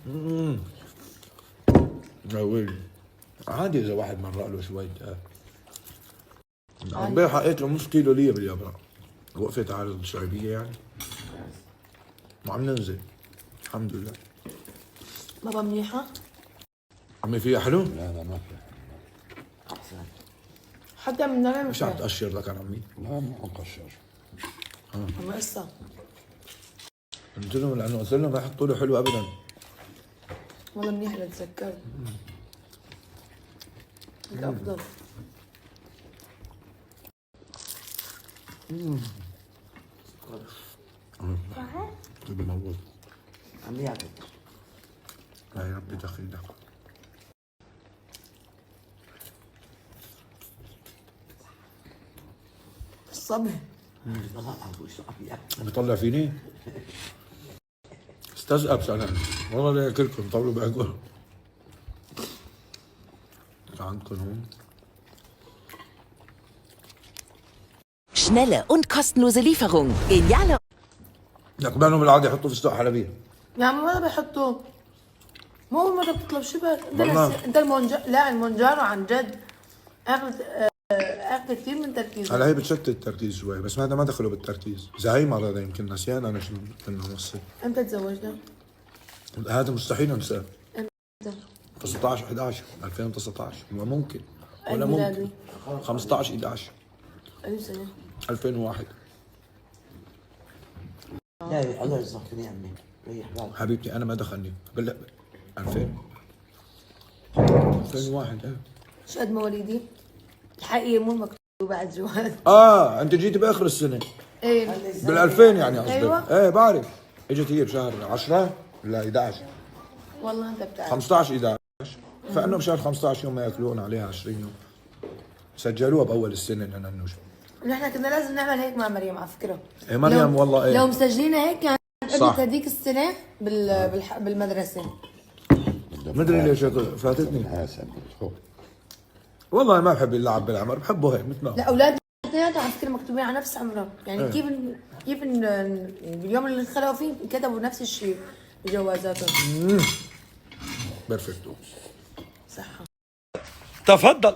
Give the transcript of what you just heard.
يا ويلي عادي اذا واحد مرق له شوي. امبارح حقيت له نص كيلو ليا باليابان. وقفت على الشعبيه يعني. وعم ننزل الحمد لله. بابا منيحة؟ عمي فيها حلو؟ لا لا ما في. احسن. حتى من نار مش عم تقشر لك عن عمي؟ لا ما مقشر. عم قصة. قلت لهم لانه قلت لهم ما يحطوا له حلو ابدا. والله منيح اللي تذكرت. انت افضل. بموت. عم ياكل. يا ربي دخيلك. الصبر. عم يطلع فيني؟ استزقب سلام والله لا ياكلكم طولوا باكل. عندكم هون Schnelle und kostenlose Lieferung. Geniale. لك بانهم بالعاده يحطوا فستق حلبيه. يا عمي ولا بيحطوا. مو اول مرة بتطلب شبه والله. انت لا المونجارو عن جد اخذ كثير من تركيزه. هلا هي بتشتت التركيز شوي بس هذا ما دخله بالتركيز. زهايمر هذا يمكن نسيان انا شو كنا نوصل. امتى تزوجنا؟ هذا مستحيل انساه. امتى؟ 19 11 2019 ممكن ولا عيد ميلادي. ممكن 15 11 اي سنة؟ 2001. لا الله يرزقني يا عمي ريح بالك. حبيبتي انا ما دخلني 2000 2001 ايه. شو قد مواليدي؟ الحقيقة مو مكتوب بعد جواز. انت جيتي باخر السنه ايه بال 2000 يعني قصدك. أيوة. ايه بعرف. اجت هي بشهر 10 لا 11 والله انت بتعرف. 15 11 فانه بشهر 15 يوم ما ياكلون عليها 20 يوم. سجلوها باول السنه لنا النجم. نحن كنا لازم نعمل هيك مع مريم على فكرة. إيه مريم والله ايه. لو مسجلينها هيك كانت صح. قبل هذيك السنة بالمدرسة. مدري ليش فاتتني. حسن. والله ما بحب اللعب بالعمر بحبه هيك مثل ما لا اولاد اثنيناتهم على فكرة مكتوبين على نفس عمرهم، يعني إيه. كيف باليوم اللي انخلقوا فيه كتبوا نفس الشيء بجوازاتهم. بيرفكتو. صح. تفضل.